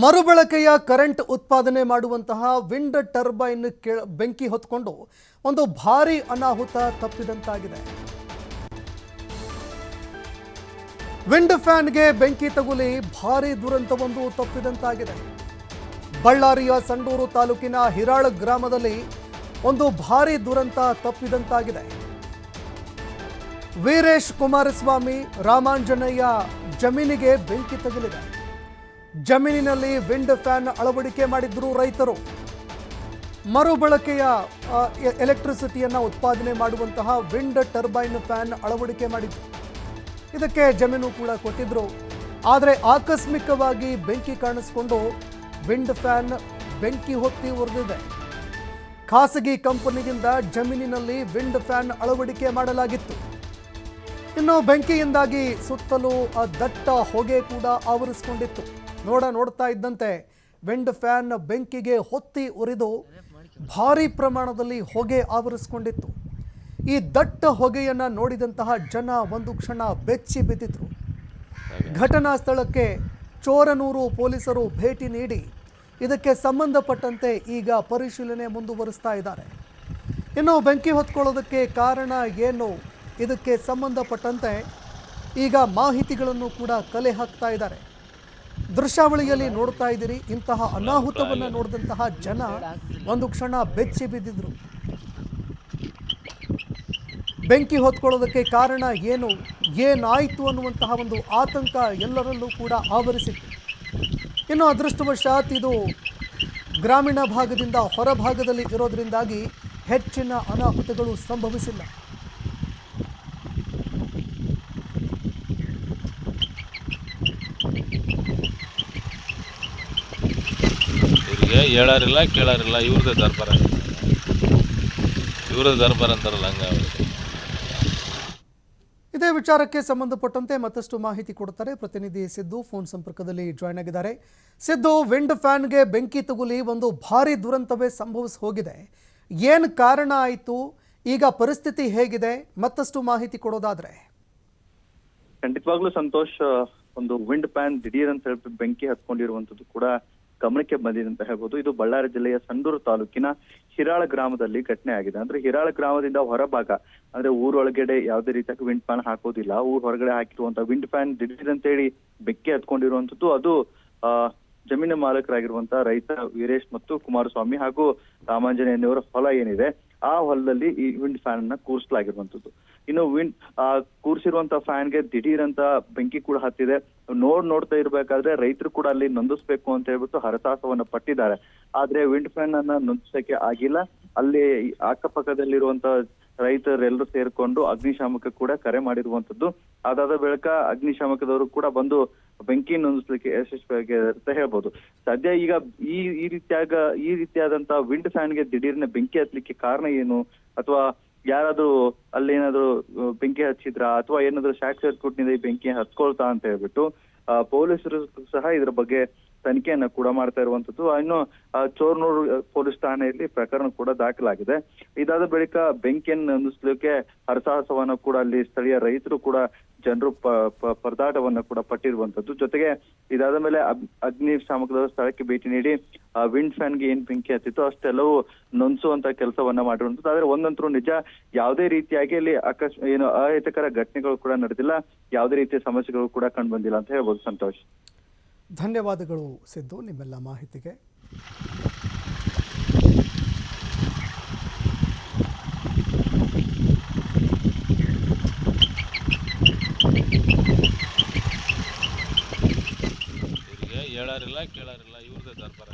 ಮರುಬಳಕೆಯ ಕರೆಂಟ್ ಉತ್ಪಾದನೆ ಮಾಡುವಂತಹ ವಿಂಡ್ ಟರ್ಬೈನ್ ಬೆಂಕಿ ಹೊತ್ತುಕೊಂಡು ಒಂದು ಭಾರಿ ಅನಾಹುತ ತಪ್ಪಿದಂತಾಗಿದೆ. ವಿಂಡ್ ಫ್ಯಾನ್ಗೆ ಬೆಂಕಿ ತಗುಲಿ ಭಾರಿ ದುರಂತವೊಂದು ತಪ್ಪಿದಂತಾಗಿದೆ. ಬಳ್ಳಾರಿಯ ಸಂಡೂರು ತಾಲೂಕಿನ ಹಿರಾಳ ಗ್ರಾಮದಲ್ಲಿ ಒಂದು ಭಾರಿ ದುರಂತ ತಪ್ಪಿದಂತಾಗಿದೆ. ವೀರೇಶ್ ಕುಮಾರಸ್ವಾಮಿ ರಾಮಾಂಜನೇಯ ಜಮೀನಿಗೆ ಬೆಂಕಿ ತಗುಲಿದೆ. ಜಮೀನಿನಲ್ಲಿ ವಿಂಡ್ ಫ್ಯಾನ್ ಅಳವಡಿಕೆ ಮಾಡಿದ್ರು ರೈತರು. ಮರುಬಳಕೆಯ ಎಲೆಕ್ಟ್ರಿಸಿಟಿಯನ್ನು ಉತ್ಪಾದನೆ ಮಾಡುವಂತಹ ವಿಂಡ್ ಟರ್ಬೈನ್ ಫ್ಯಾನ್ ಅಳವಡಿಕೆ ಮಾಡಿದ್ರು. ಇದಕ್ಕೆ ಜಮೀನು ಕೂಡ ಕೊಟ್ಟಿದ್ರು. ಆದರೆ ಆಕಸ್ಮಿಕವಾಗಿ ಬೆಂಕಿ ಕಾಣಿಸಿಕೊಂಡು ವಿಂಡ್ ಫ್ಯಾನ್ ಬೆಂಕಿ ಹೊತ್ತಿ ಉರಿದಿದೆ. ಖಾಸಗಿ ಕಂಪನಿಯಿಂದ ಜಮೀನಿನಲ್ಲಿ ವಿಂಡ್ ಫ್ಯಾನ್ ಅಳವಡಿಕೆ ಮಾಡಲಾಗಿತ್ತು. ಇನ್ನು ಬೆಂಕಿಯಿಂದಾಗಿ ಸುತ್ತಲೂ ದಟ್ಟ ಹೊಗೆ ಕೂಡ ಆವರಿಸಿಕೊಂಡಿತ್ತು. ನೋಡ್ತಾ ಇದ್ದಂತೆ ವಿಂಡ್ ಫ್ಯಾನ್ ಬೆಂಕಿಗೆ ಹೊತ್ತಿ ಉರಿದು ಭಾರಿ ಪ್ರಮಾಣದಲ್ಲಿ ಹೊಗೆ ಆವರಿಸಿಕೊಂಡಿತ್ತು. ಈ ದಟ್ಟ ಹೊಗೆಯನ್ನು ನೋಡಿದಂತಹ ಜನ ಒಂದು ಕ್ಷಣ ಬೆಚ್ಚಿ ಬಿದ್ದಿದ್ರು. ಘಟನಾ ಸ್ಥಳಕ್ಕೆ ಚೋರನೂರು ಪೊಲೀಸರು ಭೇಟಿ ನೀಡಿ ಇದಕ್ಕೆ ಸಂಬಂಧಪಟ್ಟಂತೆ ಈಗ ಪರಿಶೀಲನೆ ಮುಂದುವರಿಸ್ತಾ ಇದ್ದಾರೆ. ಇನ್ನು ಬೆಂಕಿ ಹೊತ್ಕೊಳ್ಳೋದಕ್ಕೆ ಕಾರಣ ಏನು, ಇದಕ್ಕೆ ಸಂಬಂಧಪಟ್ಟಂತೆ ಈಗ ಮಾಹಿತಿಗಳನ್ನು ಕೂಡ ಕಲೆ ಹಾಕ್ತಾ ಇದ್ದಾರೆ. ದೃಶ್ಯಾವಳಿಯಲ್ಲಿ ನೋಡ್ತಾ ಇದ್ದೀರಿ. ಇಂತಹ ಅನಾಹುತವನ್ನು ನೋಡಿದಂತಹ ಜನ ಒಂದು ಕ್ಷಣ ಬೆಚ್ಚಿ ಬಿದ್ದಿದ್ರು. ಬೆಂಕಿ ಹೊತ್ಕೊಳ್ಳೋದಕ್ಕೆ ಕಾರಣ ಏನು, ಏನಾಯಿತು ಅನ್ನುವಂತಹ ಒಂದು ಆತಂಕ ಎಲ್ಲರಲ್ಲೂ ಕೂಡ ಆವರಿಸಿತ್ತು. ಇನ್ನು ಅದೃಷ್ಟವಶಾತ್ ಇದು ಗ್ರಾಮೀಣ ಭಾಗದಿಂದ ಹೊರಭಾಗದಲ್ಲಿ ಇರೋದ್ರಿಂದಾಗಿ ಹೆಚ್ಚಿನ ಅನಾಹುತಗಳು ಸಂಭವಿಸಿಲ್ಲ. ಇವರಿಗೆ ಹೇಳಾರಿಲ್ಲ ಕೇಳಾರಿಲ್ಲ, ಇವ್ರದೇ ದರ್ಬಾರ ಅಂತಾರಲ್ಲ ಹಂಗ. ಇದೇ ವಿಚಾರಕ್ಕೆ ಸಂಬಂಧಪಟ್ಟಂತೆ ಮತ್ತಷ್ಟು ಮಾಹಿತಿ ಕೊಡ್ತಾರೆ ಪ್ರತಿನಿಧಿ ಸಿದ್ದು. ಫೋನ್ ಸಂಪರ್ಕದಲ್ಲಿ ಜಾಯ್ನ್ ಆಗಿದ್ದಾರೆ. ಸಿದ್ದು, ವಿಂಡ್ ಫ್ಯಾನ್ಗೆ ಬೆಂಕಿ ತಗುಲಿ ಒಂದು ಭಾರಿ ದುರಂತವೇ ಸಂಭವಿಸಿ ಹೋಗಿದೆ. ಏನು ಕಾರಣ ಆಯಿತು, ಈಗ ಪರಿಸ್ಥಿತಿ ಹೇಗಿದೆ, ಮತ್ತಷ್ಟು ಮಾಹಿತಿ ಕೊಡೋದಾದ್ರೆ? ಖಂಡಿತವಾಗ್ಲೂ ಸಂತೋಷ್, ಒಂದು ವಿಂಡ್ ಫ್ಯಾನ್ ದಿಢೀರ್ ಅಂತ ಹೇಳಿ ಬೆಂಕಿ ಹತ್ಕೊಂಡಿರುವಂತದ್ದು ಕೂಡ ಗಮನಕ್ಕೆ ಬಂದಿದೆ ಅಂತ ಹೇಳ್ಬೋದು. ಇದು ಬಳ್ಳಾರಿ ಜಿಲ್ಲೆಯ ಸಂಡೂರು ತಾಲೂಕಿನ ಹಿರಾಳ ಗ್ರಾಮದಲ್ಲಿ ಘಟನೆ ಆಗಿದೆ. ಅಂದ್ರೆ ಹಿರಾಳ ಗ್ರಾಮದಿಂದ ಹೊರಭಾಗ, ಅಂದ್ರೆ ಊರೊಳಗಡೆ ಯಾವುದೇ ರೀತಿಯಾಗಿ ವಿಂಡ್ ಫ್ಯಾನ್ ಹಾಕೋದಿಲ್ಲ. ಊರ್ ಹೊರಗಡೆ ಹಾಕಿರುವಂತಹ ವಿಂಡ್ ಫ್ಯಾನ್ ದಿಢೀರ್ ಅಂತ ಹೇಳಿ ಬೆಂಕಿ ಹತ್ಕೊಂಡಿರುವಂತದ್ದು. ಅದು ಜಮೀನು ಮಾಲಕರಾಗಿರುವಂತಹ ರೈತ ವೀರೇಶ್ ಮತ್ತು ಕುಮಾರಸ್ವಾಮಿ ಹಾಗೂ ರಾಮಾಂಜನೇಯನವರ ಹೊಲ ಏನಿದೆ, ಆ ಹೊಲದಲ್ಲಿ ಈ ವಿಂಡ್ ಫ್ಯಾನ್ ಅನ್ನ ಕೂರಿಸಲಾಗಿರುವಂತದ್ದು. ಇನ್ನು ಕೂರಿಸಿರುವಂತಹ ಫ್ಯಾನ್ಗೆ ದಿಢೀರ್ ಅಂತ ಬೆಂಕಿ ಕೂಡ ಹತ್ತಿದೆ. ನೋಡ್ತಾ ಇರ್ಬೇಕಾದ್ರೆ ರೈತರು ಕೂಡ ಅಲ್ಲಿ ನೊಂದಿಸ್ಬೇಕು ಅಂತ ಹೇಳ್ಬಿಟ್ಟು ಹರಸಾಹಸವನ್ನ ಪಟ್ಟಿದ್ದಾರೆ. ಆದ್ರೆ ವಿಂಡ್ ಫ್ಯಾನ್ ಅನ್ನ ನೊಂದಿಸಕ್ಕೆ ಆಗಿಲ್ಲ. ಅಲ್ಲಿ ಅಕ್ಕಪಕ್ಕದಲ್ಲಿರುವಂತ ರೈತರೆಲ್ಲರೂ ಸೇರ್ಕೊಂಡು ಅಗ್ನಿಶಾಮಕ ಕೂಡ ಕರೆ ಮಾಡಿರುವಂತದ್ದು. ಅದಾದ ಬಳಿಕ ಅಗ್ನಿಶಾಮಕದವರು ಕೂಡ ಬಂದು ಬೆಂಕಿ ನೊಂದಿಸ್ಲಿಕ್ಕೆ ಯಶಸ್ವಿಯಾಗಿ ಅಂತ ಹೇಳ್ಬೋದು. ಸದ್ಯ ಈಗ ಈ ರೀತಿಯಾದಂತಹ ವಿಂಡ್ ಫ್ಯಾನ್ಗೆ ದಿಢೀರ್ನ ಬೆಂಕಿ ಹತ್ಲಿಕ್ಕೆ ಕಾರಣ ಏನು, ಅಥವಾ ಯಾರಾದ್ರೂ ಅಲ್ಲೇನಾದ್ರು ಬೆಂಕಿ ಹಚ್ಚಿದ್ರ, ಅಥವಾ ಏನಾದ್ರು ಶಾರ್ಟ್ ಸರ್ಕ್ಯೂಟ್ ನಿಂದ ಈ ಬೆಂಕಿ ಹತ್ಕೊಳ್ತಾ ಅಂತ ಹೇಳ್ಬಿಟ್ಟು ಪೊಲೀಸರು ಸಹ ಇದ್ರ ಬಗ್ಗೆ ತನಿಖೆಯನ್ನ ಕೂಡ ಮಾಡ್ತಾ ಇರುವಂತದ್ದು. ಇನ್ನು ಚೋರ್ನೂರು ಪೊಲೀಸ್ ಠಾಣೆಯಲ್ಲಿ ಪ್ರಕರಣ ಕೂಡ ದಾಖಲಾಗಿದೆ. ಇದಾದ ಬಳಿಕ ಬೆಂಕಿಯನ್ನು ನಂದಿಸ್ಲಿಕ್ಕೆ ಹರಸಾಹಸವನ್ನ ಕೂಡ ಅಲ್ಲಿ ಸ್ಥಳೀಯ ರೈತರು ಕೂಡ ಜನರು ಪರದಾಟವನ್ನ ಕೂಡ ಪಟ್ಟಿರುವಂತದ್ದು. ಜೊತೆಗೆ ಇದಾದ ಮೇಲೆ ಅಗ್ನಿಶಾಮಕದ ಸ್ಥಳಕ್ಕೆ ಭೇಟಿ ನೀಡಿ ವಿಂಡ್ ಫ್ಯಾನ್ಗೆ ಏನ್ ಬೆಂಕಿ ಹತ್ತಿತ್ತು ಅಷ್ಟೆಲ್ಲವೂ ನೊಂದಿಸುವಂತ ಕೆಲಸವನ್ನ ಮಾಡಿರುವಂತದ್ದು. ಆದ್ರೆ ಒಂದಂತರೂ ನಿಜ, ಯಾವುದೇ ರೀತಿಯಾಗಿ ಅಲ್ಲಿ ಅಹಿತಕರ ಘಟನೆಗಳು ಕೂಡ ನಡೆದಿಲ್ಲ, ಯಾವುದೇ ರೀತಿಯ ಸಮಸ್ಯೆಗಳು ಕೂಡ ಕಂಡು ಬಂದಿಲ್ಲ ಅಂತ ಹೇಳ್ಬೋದು. ಸಂತೋಷ್, ಧನ್ಯವಾದಗಳು ಸಿದ್ದು ನಿಮ್ಮೆಲ್ಲ ಮಾಹಿತಿಗೆ. ಇವರಿಗೆ ಹೇಳಾರಿಲ್ಲ ಕೇಳಾರಿಲ್ಲ, ಇವ್ರದೇ ದರ್ಬಾರ.